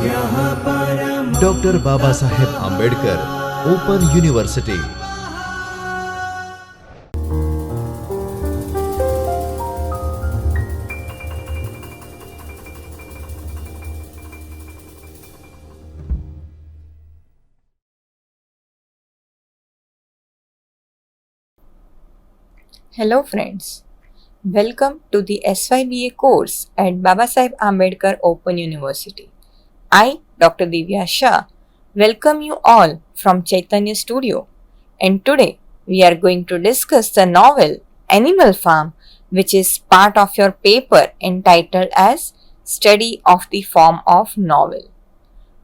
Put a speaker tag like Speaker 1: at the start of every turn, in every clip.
Speaker 1: Dr. Babasaheb Ambedkar Open University.
Speaker 2: Hello friends, welcome to the SYBA course at Babasaheb Ambedkar Open University. I, Dr. Divya Shah, welcome you all from Chaitanya Studio, and today we are going to discuss the novel Animal Farm, which is part of your paper entitled as Study of the Form of Novel.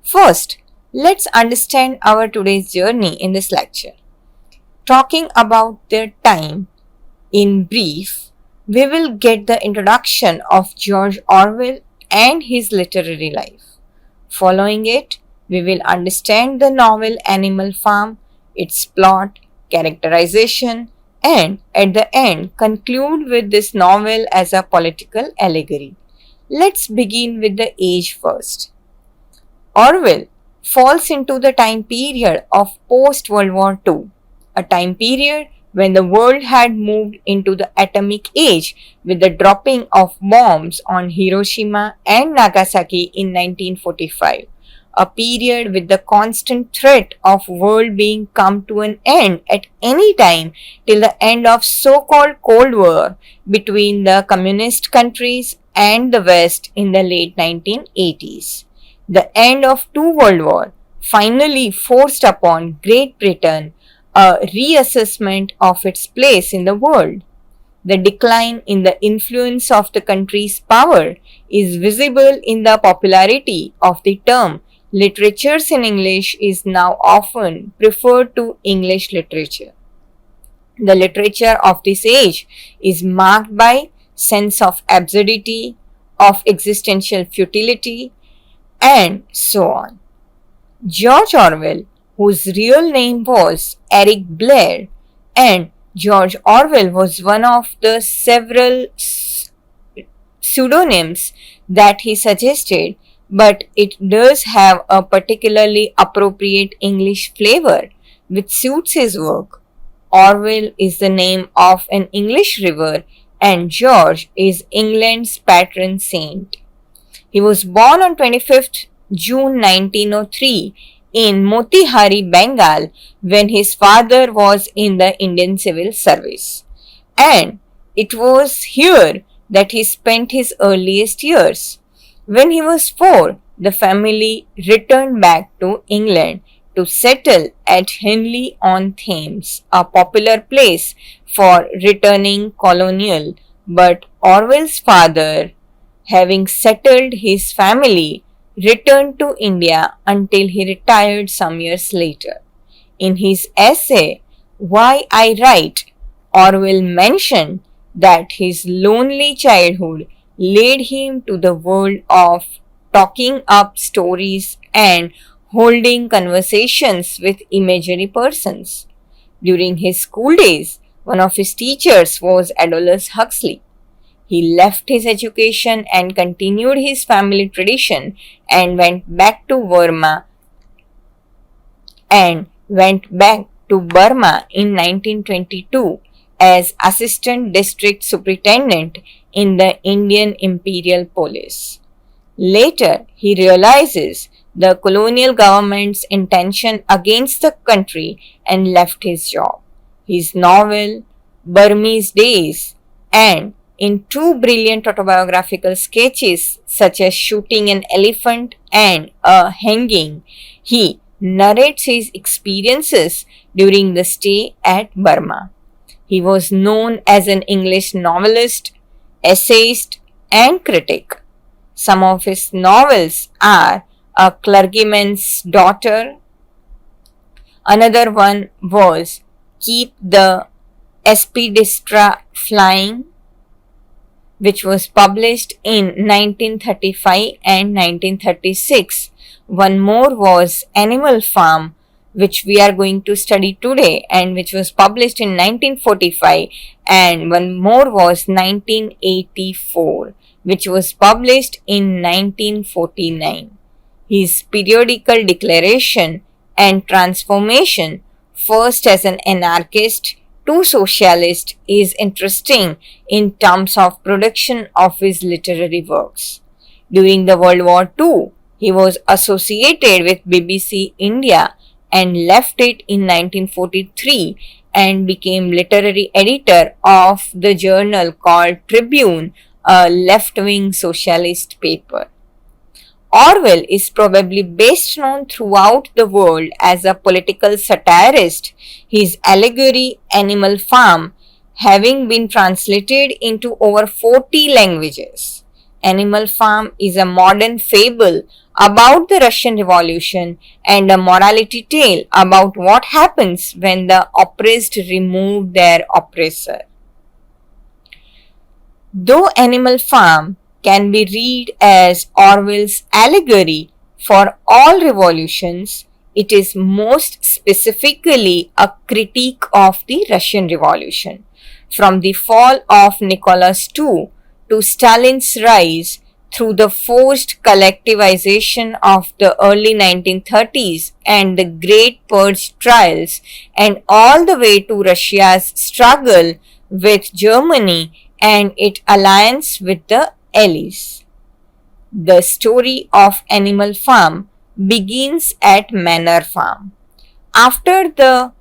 Speaker 2: First, let's understand our today's journey in this lecture. Talking about their time in brief, we will get the introduction of George Orwell and his literary life. Following it, we will understand the novel Animal Farm, its plot, characterization, and at the end conclude with this novel as a political allegory. Let's begin with the age first. Orwell falls into the time period of post-World War II, a time period when the world had moved into the atomic age with the dropping of bombs on Hiroshima and Nagasaki in 1945, a period with the constant threat of world being come to an end at any time till the end of so-called Cold War between the communist countries and the West in the late 1980s. The end of two world wars finally forced upon Great Britain a reassessment of its place in the world. The decline in the influence of the country's power is visible in the popularity of the term literatures in English is now often preferred to English literature. The literature of this age is marked by sense of absurdity, of existential futility, and so on. George Orwell, whose real name was Eric Blair, and George Orwell was one of the several pseudonyms that he suggested, but it does have a particularly appropriate English flavor which suits his work. Orwell is the name of an English river, and George is England's patron saint. He was born on 25th June 1903 in Motihari, Bengal, when his father was in the Indian Civil Service. And it was here that he spent his earliest years. When he was 4, the family returned back to England to settle at Henley-on-Thames, a popular place for returning colonial, but Orwell's father, having settled his family, returned to India until he retired some years later. In his essay, Why I Write, Orwell mentioned that his lonely childhood led him to the world of talking up stories and holding conversations with imaginary persons. During his school days, one of his teachers was Aldous Huxley. He left his education and continued his family tradition and went back to Burma in 1922 as Assistant District Superintendent in the Indian Imperial Police. Later, he realizes the colonial government's intention against the country and left his job. His novel, Burmese Days, and in 2 brilliant autobiographical sketches such as Shooting an Elephant and A Hanging, he narrates his experiences during the stay at Burma. He was known as an English novelist, essayist, and critic. Some of his novels are A Clergyman's Daughter. Another one was Keep the Espidistra Flying, which was published in 1935 and 1936. One more was Animal Farm, which we are going to study today and which was published in 1945, and one more was 1984, which was published in 1949. His periodical declaration and transformation, first as an anarchist to socialist, is interesting in terms of production of his literary works. During the World War II, he was associated with BBC India and left it in 1943 and became literary editor of the journal called Tribune, a left-wing socialist paper. Orwell is probably best known throughout the world as a political satirist, his allegory Animal Farm having been translated into over 40 languages. Animal Farm is a modern fable about the Russian Revolution and a morality tale about what happens when the oppressed remove their oppressor. Though Animal Farm can be read as Orwell's allegory for all revolutions, it is most specifically a critique of the Russian Revolution. From the fall of Nicholas II to Stalin's rise, through the forced collectivization of the early 1930s and the Great Purge trials, and all the way to Russia's struggle with Germany and its alliance with the Allies. The story of Animal Farm begins at Manor Farm. After the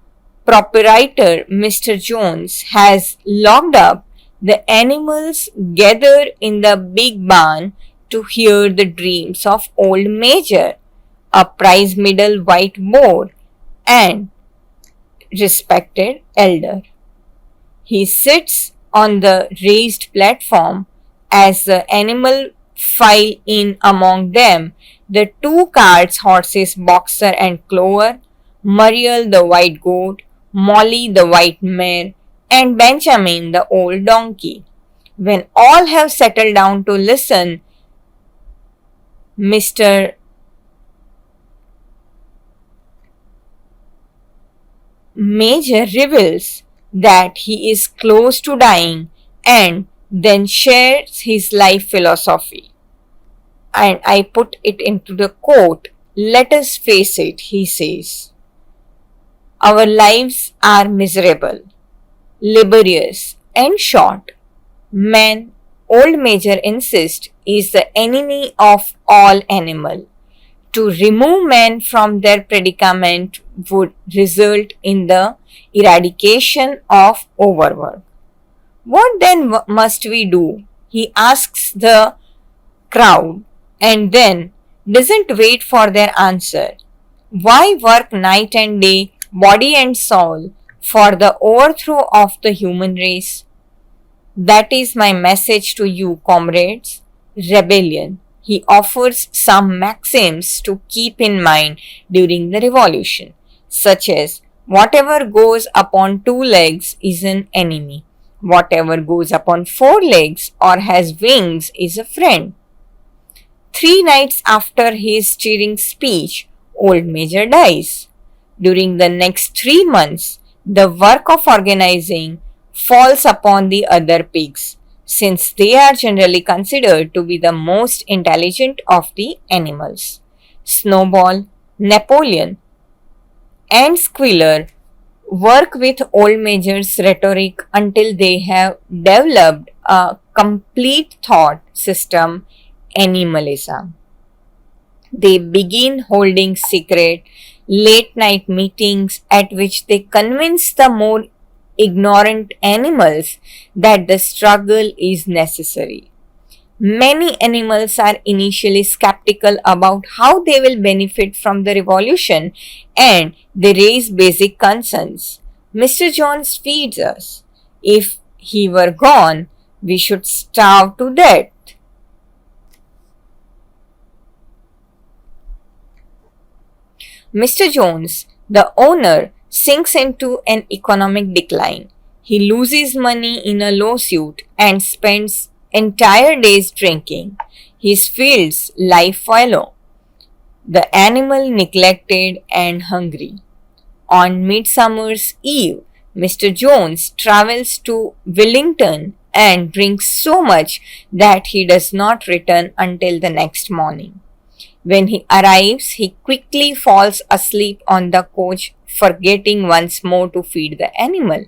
Speaker 2: proprietor, Mr. Jones, has locked up, the animals gather in the big barn to hear the dreams of old Major, a prize middle white boar and respected elder. He sits on the raised platform as the animal file in among them, the two carts, horses Boxer and Clover, Muriel the white goat, Molly the white mare, and Benjamin the old donkey. When all have settled down to listen, Mr. Major reveals that he is close to dying and then shares his life philosophy. And I put it into the quote, "Let us face it," he says. Our lives are miserable, laborious, and short. Man, old Major insists, is the enemy of all animal. To remove man from their predicament would result in the eradication of overwork. What then must we do? He asks the crowd and then doesn't wait for their answer. Why work night and day, body and soul, for the overthrow of the human race? That is my message to you, comrades. Rebellion. He offers some maxims to keep in mind during the revolution, such as whatever goes upon two legs is an enemy. Whatever goes upon four legs or has wings is a friend. 3 nights after his cheering speech, old Major dies. During the next 3 months, the work of organizing falls upon the other pigs, since they are generally considered to be the most intelligent of the animals. Snowball, Napoleon, and Squealer work with old Major's rhetoric until they have developed a complete thought system, animalism. They begin holding secret late night meetings at which they convince the more ignorant animals that the struggle is necessary. Many animals are initially skeptical about how they will benefit from the revolution and they raise basic concerns. Mr. Jones feeds us. If he were gone, we should starve to death. Mr. Jones, the owner, sinks into an economic decline. He loses money in a lawsuit and spends entire days drinking. His fields lie fallow, the animal neglected and hungry. On Midsummer's Eve, Mr. Jones travels to Wellington and drinks so much that he does not return until the next morning. When he arrives, he quickly falls asleep on the couch, forgetting once more to feed the animal.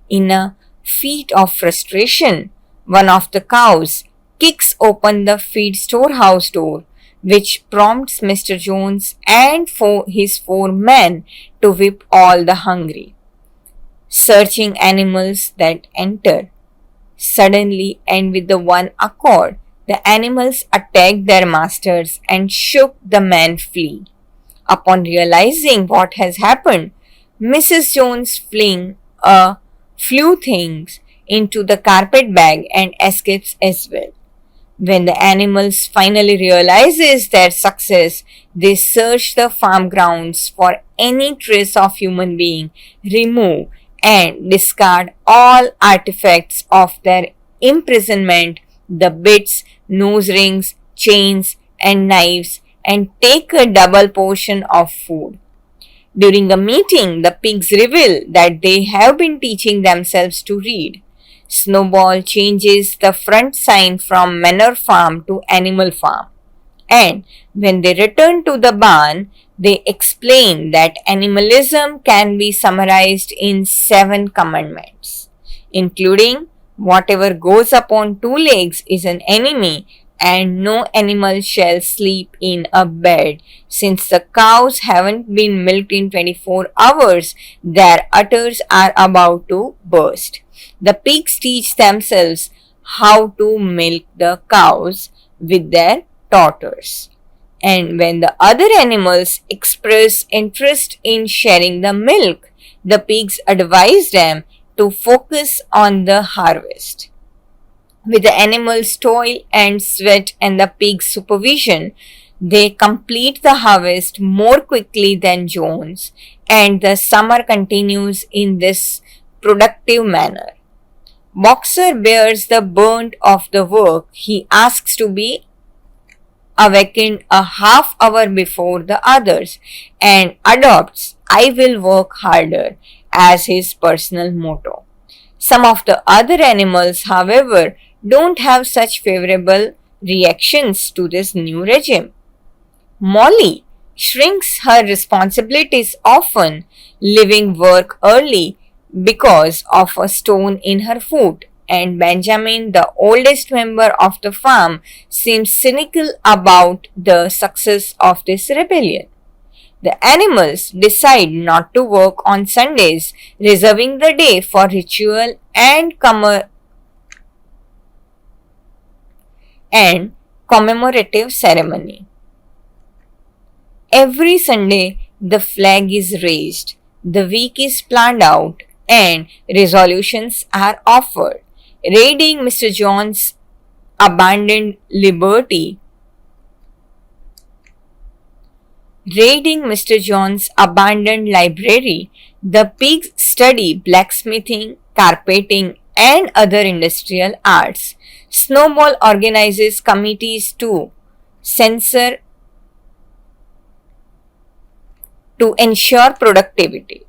Speaker 2: In a fit of frustration, one of the cows kicks open the feed storehouse door, which prompts Mr. Jones and his 4 men to whip all the hungry, searching animals that enter. Suddenly and with the one accord, the animals attacked their masters and shook the men flee. Upon realizing what has happened, Mrs. Jones flew things into the carpet bag and escapes as well. When the animals finally realizes their success, they search the farm grounds for any trace of human being, remove and discard all artifacts of their imprisonment, the bits, nose rings, chains, and knives, and take a double portion of food. During a meeting, the pigs reveal that they have been teaching themselves to read. Snowball changes the front sign from Manor Farm to Animal Farm. And when they return to the barn, they explain that animalism can be summarized in 7 commandments, including whatever goes upon 2 legs is an enemy, and no animal shall sleep in a bed. Since the cows haven't been milked in 24 hours, their udders are about to burst. The pigs teach themselves how to milk the cows with their daughters. And when the other animals express interest in sharing the milk, the pigs advise them to focus on the harvest. With the animals' toil and sweat and the pigs' supervision, they complete the harvest more quickly than Jones, and the summer continues in this productive manner. Boxer bears the brunt of the work. He asks to be awakened a half hour before the others and adopts "I will work harder" as his personal motto. Some of the other animals, however, don't have such favorable reactions to this new regime. Molly shrinks her responsibilities often, leaving work early because of a stone in her foot, and Benjamin, the oldest member of the farm, seems cynical about the success of this rebellion. The animals decide not to work on Sundays, reserving the day for ritual and commemorative ceremony. Every Sunday, the flag is raised, the week is planned out, and resolutions are offered. Raiding Mr. John's abandoned liberty Raiding Mr. John's abandoned library, the pigs study blacksmithing, carpeting, and other industrial arts. Snowball organizes committees censor to ensure productivity.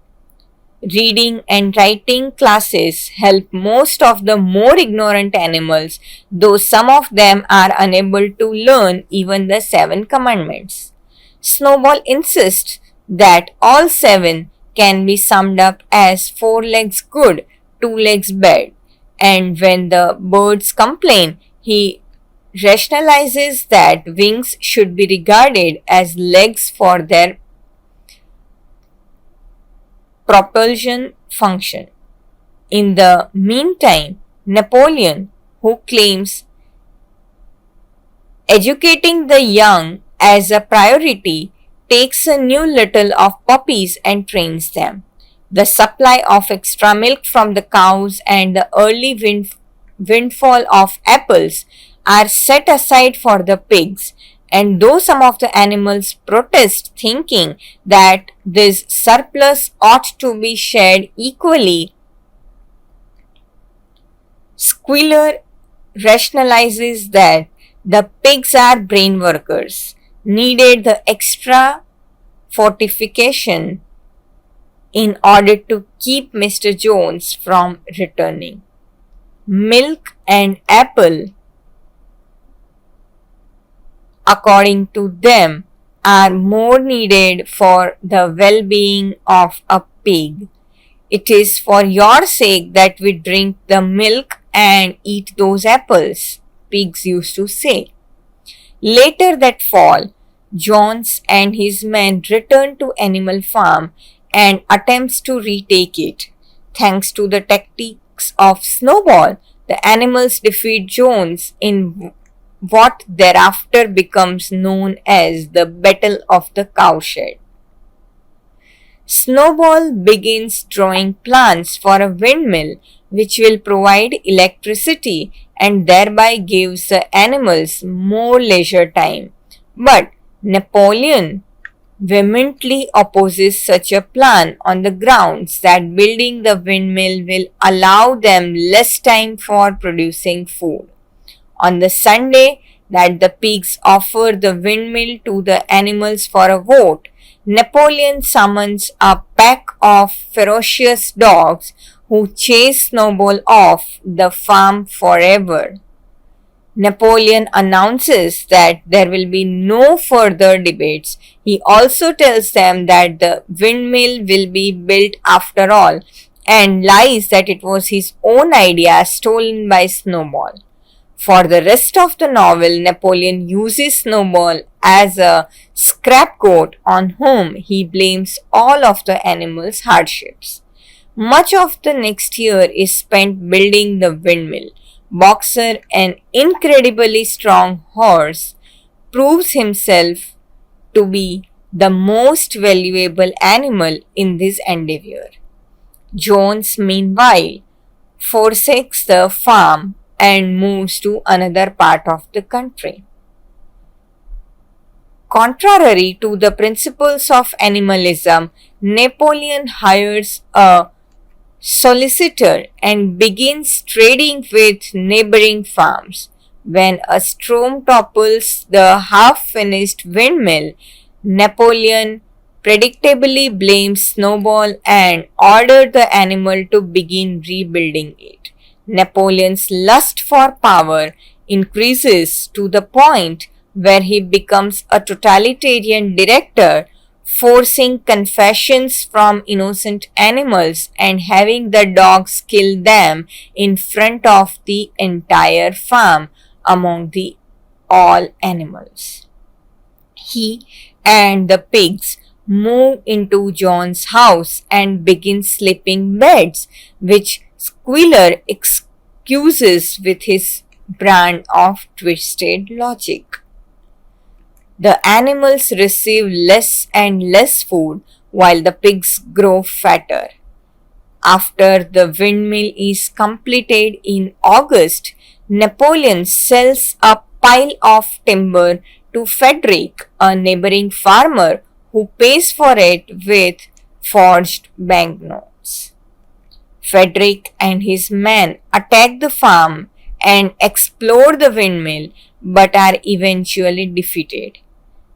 Speaker 2: Reading and writing classes help most of the more ignorant animals, though some of them are unable to learn even the 7 commandments. Snowball insists that all 7 can be summed up as 4 legs good, 2 legs bad, and when the birds complain, he rationalizes that wings should be regarded as legs for their propulsion function. In the meantime, Napoleon, who claims educating the young as a priority, takes a new litter of puppies and trains them. The supply of extra milk from the cows and the early windfall of apples are set aside for the pigs, and though some of the animals protest, thinking that this surplus ought to be shared equally, Squealer rationalizes that the pigs are brain workers, needed the extra fortification in order to keep Mr. Jones from returning. Milk and apple according to them, are more needed for the well being of a pig. It is for your sake that we drink the milk and eat those apples, pigs used to say. Later that fall, Jones and his men returned to Animal Farm and attempts to retake it. Thanks to the tactics of Snowball, the animals defeat Jones in what thereafter becomes known as the Battle of the Cowshed. Snowball begins drawing plans for a windmill which will provide electricity and thereby gives the animals more leisure time. But Napoleon vehemently opposes such a plan on the grounds that building the windmill will allow them less time for producing food. On the Sunday that the pigs offer the windmill to the animals for a vote, Napoleon summons a pack of ferocious dogs who chase Snowball off the farm forever. Napoleon announces that there will be no further debates. He also tells them that the windmill will be built after all and lies that it was his own idea stolen by Snowball. For the rest of the novel, Napoleon uses Snowball as a scapegoat on whom he blames all of the animals' hardships. Much of the next year is spent building the windmill. Boxer, an incredibly strong horse, proves himself to be the most valuable animal in this endeavor. Jones, meanwhile, forsakes the farm and moves to another part of the country. Contrary to the principles of animalism, Napoleon hires a solicitor and begins trading with neighboring farms. When a storm topples the half-finished windmill, Napoleon predictably blames Snowball and orders the animal to begin rebuilding it. Napoleon's lust for power increases to the point where he becomes a totalitarian director, forcing confessions from innocent animals and having the dogs kill them in front of the entire farm among the all animals. He and the pigs move into John's house and begin sleeping beds, which Squealer excuses with his brand of twisted logic. The animals receive less and less food while the pigs grow fatter. After the windmill is completed in August, Napoleon sells a pile of timber to Frederick, a neighboring farmer, who pays for it with forged banknotes. Frederick and his men attack the farm and explode the windmill but are eventually defeated.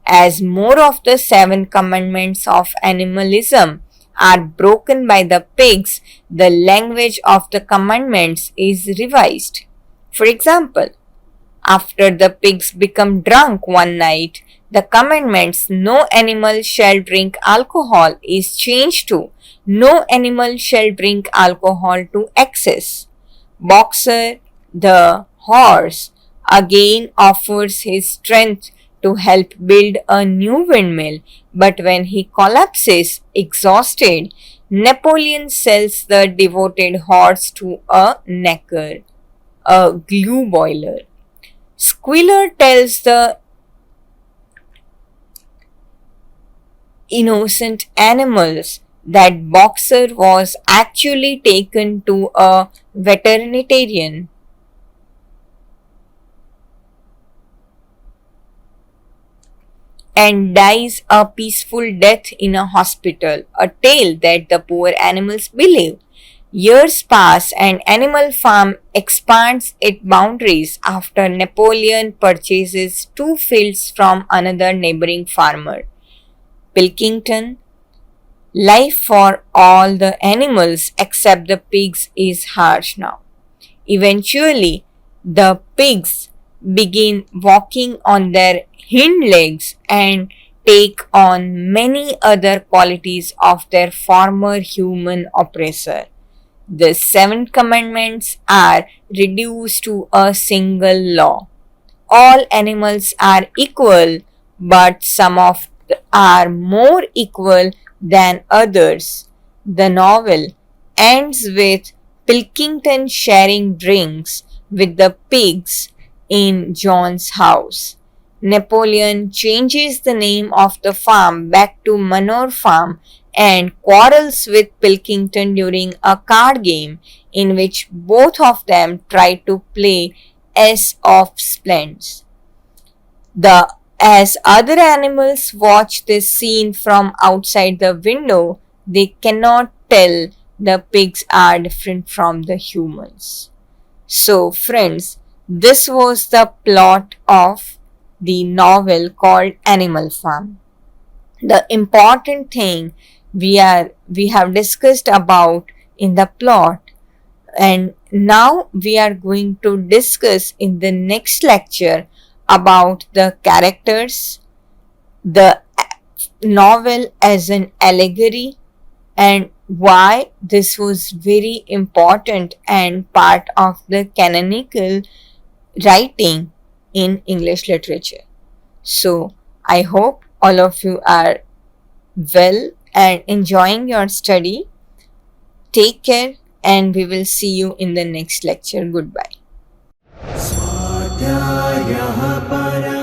Speaker 2: As more of the 7 commandments of animalism are broken by the pigs, the language of the commandments is revised. For example, after the pigs become drunk one night, the commandments "no animal shall drink alcohol" is changed to "no animal shall drink alcohol to excess." Boxer, the horse, again offers his strength to help build a new windmill, but when he collapses exhausted, Napoleon sells the devoted horse to a knacker, a glue boiler. Squealer tells the innocent animals that Boxer was actually taken to a veterinarian and dies a peaceful death in a hospital, a tale that the poor animals believe. Years pass and Animal Farm expands its boundaries after Napoleon purchases 2 fields from another neighboring farmer, Pilkington. Life for all the animals except the pigs is harsh now. Eventually, the pigs begin walking on their hind legs and take on many other qualities of their former human oppressor. The seven commandments are reduced to a single law. All animals are equal, but some of are more equal than others. The novel ends with Pilkington sharing drinks with the pigs in John's house. Napoleon changes the name of the farm back to Manor Farm and quarrels with Pilkington during a card game in which both of them try to play Ace of Splends. As other animals watch this scene from outside the window, they cannot tell the pigs are different from the humans. So, friends, this was the plot of the novel called Animal Farm. The important thing we have discussed about in the plot, and now we are going to discuss in the next lecture about the characters, the novel as an allegory, and why this was very important and part of the canonical writing in English literature. So, I hope all of you are well and enjoying your study. Take care, and we will see you in the next lecture. Goodbye.
Speaker 3: स्वाध्यायः परः